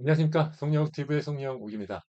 안녕하십니까. 송영TV의 송영욱입니다.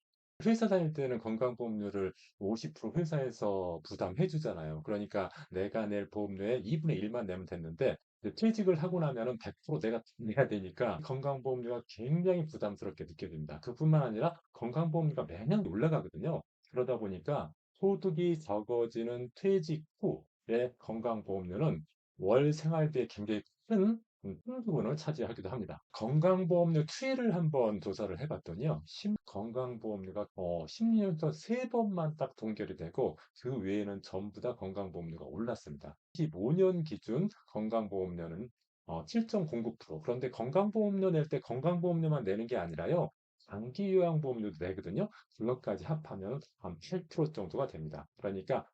회사 다닐 때는 건강보험료를 50% 회사에서 부담해 주잖아요. 그러니까 내가 낼 보험료의 2분의 1만 내면 됐는데 이제 퇴직을 하고 나면은 100% 내가 내야 되니까 건강보험료가 굉장히 부담스럽게 느껴집니다. 그뿐만 아니라 건강보험료가 매년 올라가거든요. 그러다 보니까 소득이 적어지는 퇴직 후의 건강보험료는 월 생활비에 굉장히 큰 큰 부분을 차지하기도 합니다. 건강보험료 추이를 한번 조사를 해봤더니요. 건강보험료가 10년에서 3번만 딱 동결이 되고 그 외에는 전부 다 건강보험료가 올랐습니다. 25년 기준 건강보험료는 7.09%. 그런데 건강보험료 낼 때 건강보험료만 내는 게 아니라요. 장기요양보험료도 내거든요. 그것까지 합하면 한 8% 정도가 됩니다. 그러니까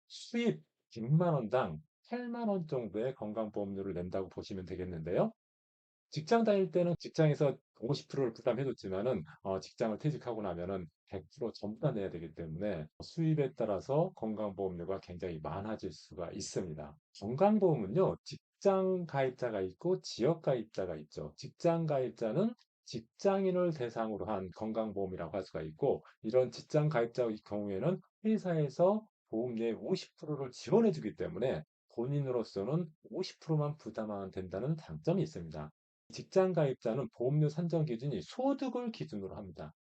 수입 100만 원당 8만 원 정도의 건강보험료를 낸다고 보시면 되겠는데요. 직장 다닐 때는 직장에서 50%를 부담해 줬지만은 직장을 퇴직하고 나면은 100% 전부 다 내야 되기 때문에 수입에 따라서 건강보험료가 굉장히 많아질 수가 있습니다. 건강보험은요, 직장 가입자가 있고 지역 가입자가 있죠. 직장 가입자는 직장인을 대상으로 한 건강보험이라고 할 수가 있고, 이런 직장 가입자의 경우에는 회사에서 보험료의 50%를 지원해 주기 때문에 본인으로서는 50%만 부담하면 된다는 장점이 있습니다. 직장 가입자는 보험료 산정 기준이 소득을 기준으로 합니다.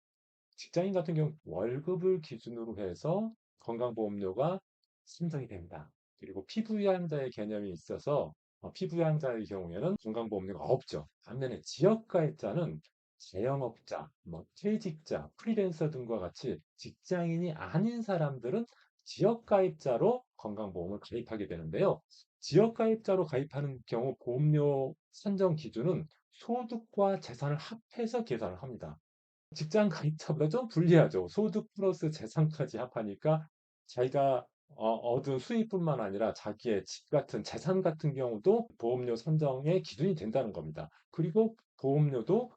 직장인 같은 경우 월급을 기준으로 해서 건강보험료가 산정이 됩니다. 그리고 피부양자의 개념이 있어서 피부양자의 경우에는 건강보험료가 없죠. 반면에 지역가입자는 자영업자, 퇴직자, 프리랜서 등과 같이 직장인이 아닌 사람들은 지역가입자로 건강보험을 가입하게 되는데요. 지역가입자로 가입하는 경우 보험료 산정 기준은 소득과 재산을 합해서 계산을 합니다. 직장 가입자보다 좀 불리하죠. 소득 플러스 재산까지 합하니까 자기가 얻은 수입뿐만 아니라 자기의 집 같은 재산 같은 경우도 보험료 산정의 기준이 된다는 겁니다. 그리고 보험료도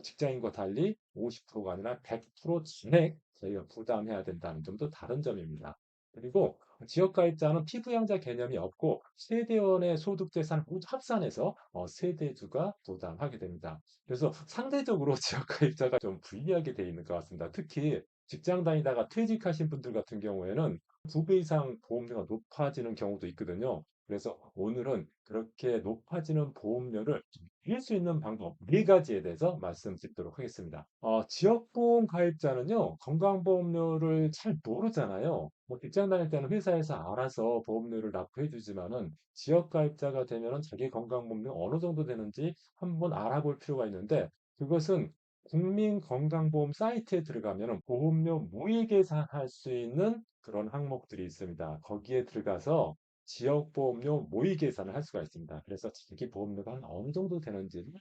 직장인과 달리 50%가 아니라 100% 전액 저희가 부담해야 된다는 점도 다른 점입니다. 그리고 지역가입자는 피부양자 개념이 없고 세대원의 소득재산 모두 합산해서 세대주가 부담하게 됩니다. 그래서 상대적으로 지역가입자가 좀 불리하게 돼 있는 것 같습니다. 특히 직장 다니다가 퇴직하신 분들 같은 경우에는 2배 이상 보험료가 높아지는 경우도 있거든요. 그래서 오늘은 그렇게 높아지는 보험료를 줄일 수 있는 방법 4가지에 대해서 말씀드리도록 하겠습니다. 지역보험 가입자는요, 건강보험료를 잘 모르잖아요. 직장 다닐 때는 회사에서 알아서 보험료를 납부해 주지만은 지역 가입자가 되면은 자기 건강보험료 어느 정도 되는지 한번 알아볼 필요가 있는데 그것은 국민건강보험 사이트에 들어가면 보험료 모의 계산할 수 있는 그런 항목들이 있습니다. 거기에 들어가서 지역보험료 모의 계산을 할 수가 있습니다. 그래서 자기 보험료가 한 어느 정도 되는지를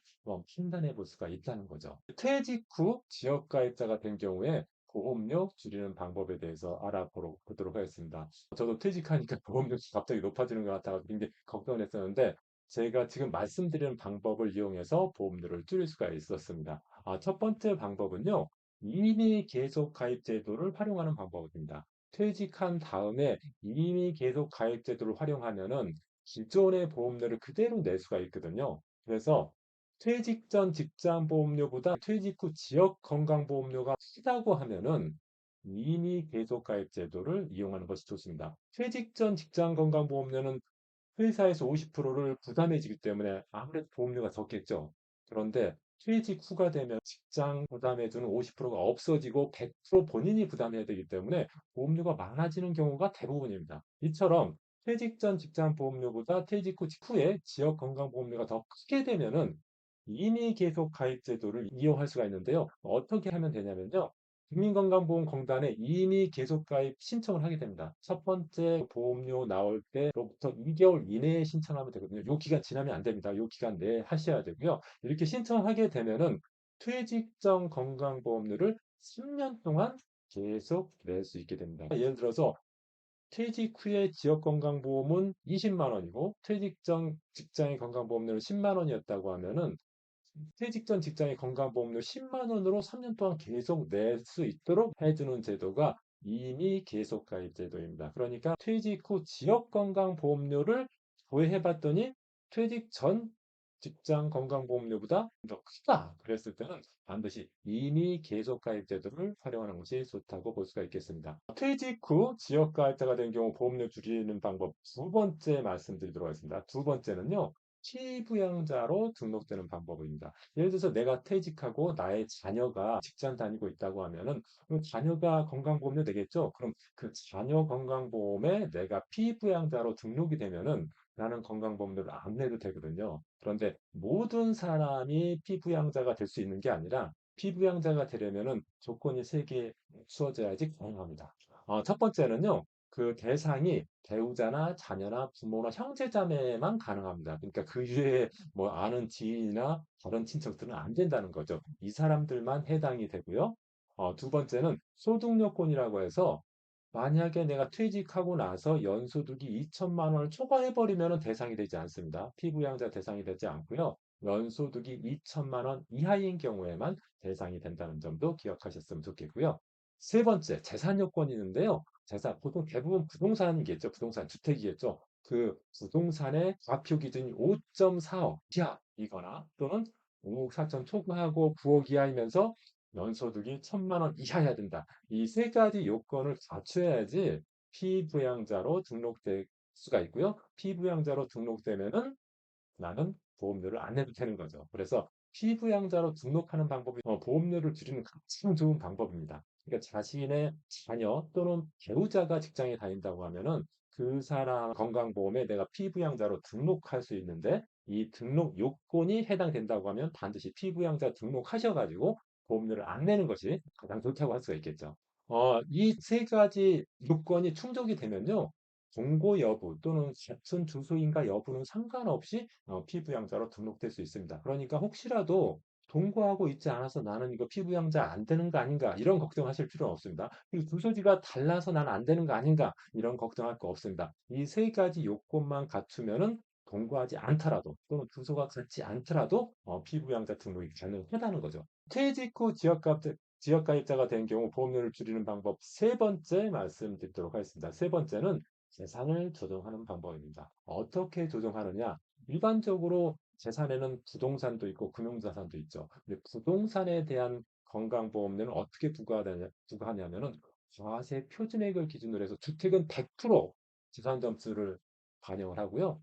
판단해 볼 수가 있다는 거죠. 퇴직 후 지역가입자가 된 경우에 보험료 줄이는 방법에 대해서 알아보도록 하겠습니다. 저도 퇴직하니까 보험료가 갑자기 높아지는 것 같아서 굉장히 걱정을 했었는데 제가 지금 말씀드리는 방법을 이용해서 보험료를 줄일 수가 있었습니다. 첫 번째 방법은요. 임의 계속 가입 제도를 활용하는 방법입니다. 퇴직한 다음에 임의 계속 가입 제도를 활용하면은 기존의 보험료를 그대로 낼 수가 있거든요. 그래서 퇴직 전 직장 보험료보다 퇴직 후 지역 건강보험료가 크다고 하면은 임의 계속 가입 제도를 이용하는 것이 좋습니다. 퇴직 전 직장 건강보험료는 회사에서 50%를 부담해지기 때문에 아무래도 보험료가 적겠죠. 그런데 퇴직 후가 되면 직장 부담해주는 50%가 없어지고 100% 본인이 부담해야 되기 때문에 보험료가 많아지는 경우가 대부분입니다. 이처럼 퇴직 전 직장 보험료보다 퇴직 후 직후에 지역 건강보험료가 더 크게 되면은 임의 계속 가입 제도를 이용할 수가 있는데요. 어떻게 하면 되냐면요. 국민건강보험공단에 임의 계속 가입 신청을 하게 됩니다. 첫 번째 보험료 나올 때로부터 2개월 이내에 신청하면 되거든요. 요 기간 지나면 안 됩니다. 요 기간 내에 하셔야 되고요. 이렇게 신청하게 되면은 퇴직 전 건강보험료를 10년 동안 계속 낼 수 있게 됩니다. 예를 들어서 퇴직 후에 지역건강보험은 20만 원이고 퇴직 전 직장의 건강보험료는 10만 원이었다고 하면은 퇴직 전 직장의 건강보험료 10만 원으로 3년 동안 계속 낼 수 있도록 해주는 제도가 이미 계속 가입 제도입니다. 그러니까 퇴직 후 지역 건강보험료를 조회해 봤더니 퇴직 전 직장 건강보험료보다 더 크다. 그랬을 때는 반드시 이미 계속 가입제도를 활용하는 것이 좋다고 볼 수가 있겠습니다. 퇴직 후 지역 가입자가 된 경우 보험료 줄이는 방법 두 번째 말씀드리도록 하겠습니다. 두 번째는요. 피부양자로 등록되는 방법입니다. 예를 들어서 내가 퇴직하고 나의 자녀가 직장 다니고 있다고 하면은 그 자녀가 건강보험료 내겠죠? 그럼 그 자녀 건강보험에 내가 피부양자로 등록이 되면은 나는 건강보험료를 안 내도 되거든요. 그런데 모든 사람이 피부양자가 될 수 있는 게 아니라 피부양자가 되려면은 조건이 세 개 주어져야지 가능합니다. 첫 번째는요. 그 대상이 배우자나 자녀나 부모나 형제자매만 가능합니다. 그러니까 그 이외에 뭐 아는 지인이나 다른 친척들은 안 된다는 거죠. 이 사람들만 해당이 되고요. 두 번째는 소득요건이라고 해서 만약에 내가 퇴직하고 나서 연소득이 2천만 원을 초과해 버리면 대상이 되지 않습니다. 피부양자 대상이 되지 않고요. 연소득이 2천만 원 이하인 경우에만 대상이 된다는 점도 기억하셨으면 좋겠고요. 세 번째, 재산 요건이 있는데요. 재산, 보통 대부분 부동산이겠죠. 부동산, 주택이겠죠. 그 부동산의 과표 기준이 5.4억 이하이거나 또는 5억 4천 초과하고 9억 이하이면서 연소득이 1천만 원 이하여야 된다. 이 세 가지 요건을 갖춰야지 피부양자로 등록될 수가 있고요. 피부양자로 등록되면은 나는 보험료를 안 내도 되는 거죠. 그래서 피부양자로 등록하는 방법이 보험료를 줄이는 가장 좋은 방법입니다. 그러니까 자신의 자녀 또는 배우자가 직장에 다닌다고 하면은 그 사람 건강보험에 내가 피부양자로 등록할 수 있는데 이 등록 요건이 해당된다고 하면 반드시 피부양자 등록하셔가지고 보험료를 안 내는 것이 가장 좋다고 할 수가 있겠죠. 이 세 가지 요건이 충족이 되면요. 동고 여부 또는 같은 주소인가 여부는 상관없이 피부양자로 등록될 수 있습니다. 그러니까 혹시라도 동거하고 있지 않아서 나는 이거 피부양자 안 되는 거 아닌가 이런 걱정하실 필요는 없습니다. 그리고 주소지가 달라서 나는 안 되는 거 아닌가 이런 걱정할 거 없습니다. 이 세 가지 요건만 갖추면은 동거하지 않더라도 또는 주소가 같지 않더라도 피부양자 등록이 가능하다는 거죠. 퇴직 후 지역가입자가 된 경우 보험료를 줄이는 방법 세 번째 말씀드리도록 하겠습니다. 세 번째는 재산을 조정하는 방법입니다. 어떻게 조정하느냐? 일반적으로 재산에는 부동산도 있고 금융자산도 있죠. 근데 부동산에 대한 건강보험료는 어떻게 부과하냐면은 과세 표준액을 기준으로 해서 주택은 100% 재산 점수를 반영을 하고요.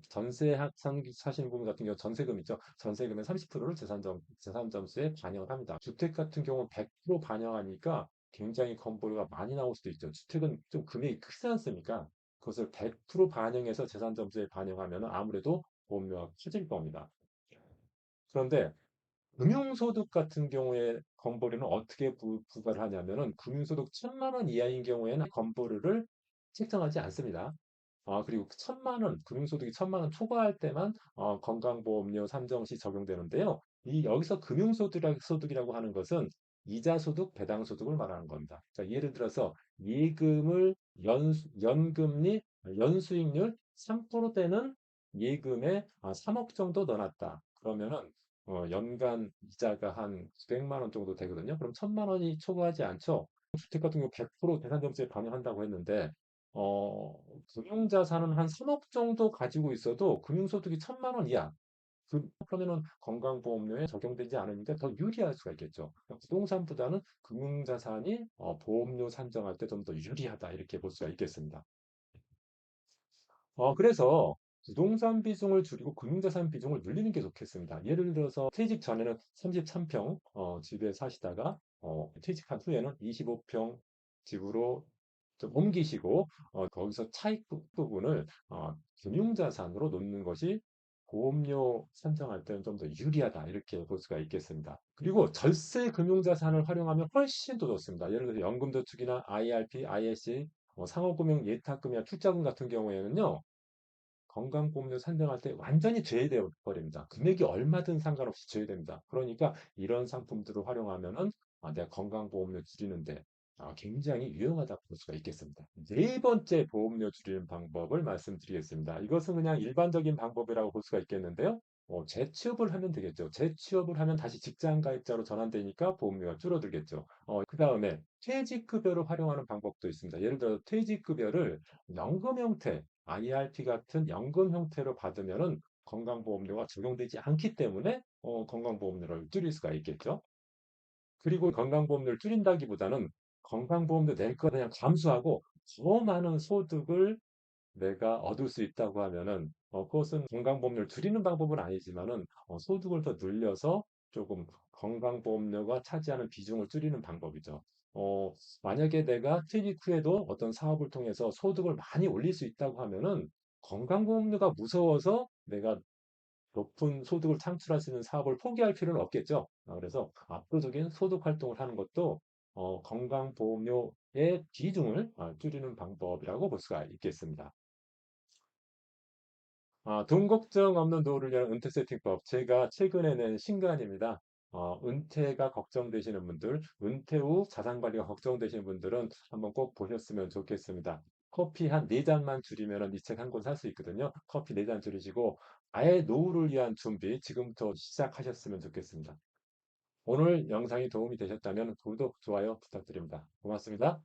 전세 사시는 분 같은 경우 전세금 있죠. 전세금의 30%를 재산 점수에 반영을 합니다. 주택 같은 경우는 100% 반영하니까 굉장히 건보료가 많이 나올 수도 있죠. 주택은 좀 금액이 크지 않습니까? 그것을 100% 반영해서 재산 점수에 반영하면 아무래도 보험료가 커질 겁니다. 그런데 금융소득 같은 경우에 건보료는 어떻게 부과를 하냐면은 금융소득 1천만 원 이하인 경우에는 건보료를 책정하지 않습니다. 그리고 1천만 원, 금융소득이 1천만 원 초과할 때만 건강보험료 산정 시 적용되는데요. 여기서 금융소득이라고 하는 것은 이자소득, 배당소득을 말하는 겁니다. 자, 예를 들어서 예금을 연금리, 연수익률 3%대는 예금에 3억 정도 넣어놨다. 그러면은 연간 이자가 한 900만 원 정도 되거든요. 그럼 1천만 원이 초과하지 않죠. 주택 같은 경우 100% 대산점수에 반영한다고 했는데 어, 금융자산은 한 3억 정도 가지고 있어도 금융소득이 1천만 원 이하. 그러면은 건강보험료에 적용되지 않으니까 더 유리할 수가 있겠죠. 부동산보다는 금융자산이 보험료 산정할 때 좀 더 유리하다 이렇게 볼 수가 있겠습니다. 그래서 부동산 비중을 줄이고 금융자산 비중을 늘리는 게 좋겠습니다. 예를 들어서 퇴직 전에는 33평 집에 사시다가 퇴직한 후에는 25평 집으로 좀 옮기시고 거기서 차익 부분을 금융자산으로 놓는 것이 보험료 산정할 때는 좀 더 유리하다 이렇게 볼 수가 있겠습니다. 그리고 절세 금융자산을 활용하면 훨씬 더 좋습니다. 예를 들어서 연금저축이나 IRP, ISC, 상호금융 예탁금이나 투자금 같은 경우에는요. 건강보험료 산정할 때 완전히 제외되어 버립니다. 금액이 얼마든 상관없이 제외됩니다. 그러니까 이런 상품들을 활용하면은 내가 건강보험료 줄이는데 굉장히 유용하다고 볼 수가 있겠습니다. 네 번째 보험료 줄이는 방법을 말씀드리겠습니다. 이것은 그냥 일반적인 방법이라고 볼 수가 있겠는데요. 재취업을 하면 되겠죠. 재취업을 하면 다시 직장 가입자로 전환되니까 보험료가 줄어들겠죠. 그 다음에 퇴직급여를 활용하는 방법도 있습니다. 예를 들어 퇴직급여를 연금 형태, IRP 같은 연금 형태로 받으면은 건강보험료가 적용되지 않기 때문에 건강보험료를 줄일 수가 있겠죠. 그리고 건강보험료를 줄인다기보다는 건강보험료 낼 거 그냥 감수하고 더 많은 소득을 내가 얻을 수 있다고 하면은 그것은 건강보험료를 줄이는 방법은 아니지만은 소득을 더 늘려서 조금 건강보험료가 차지하는 비중을 줄이는 방법이죠. 어, 만약에 내가 퇴직 후에도 어떤 사업을 통해서 소득을 많이 올릴 수 있다고 하면은 건강보험료가 무서워서 내가 높은 소득을 창출할 수 있는 사업을 포기할 필요는 없겠죠. 그래서 압도적인 소득 활동을 하는 것도 건강보험료의 비중을 줄이는 방법이라고 볼 수가 있겠습니다. 돈 걱정 없는 노후를 위한 은퇴 세팅법. 제가 최근에 낸 신간입니다. 은퇴가 걱정되시는 분들, 은퇴 후 자산 관리가 걱정되시는 분들은 한번 꼭 보셨으면 좋겠습니다. 커피 한 4잔만 줄이면 이 책 한 권 살 수 있거든요. 커피 4잔 줄이시고 아예 노후를 위한 준비 지금부터 시작하셨으면 좋겠습니다. 오늘 영상이 도움이 되셨다면 구독, 좋아요 부탁드립니다. 고맙습니다.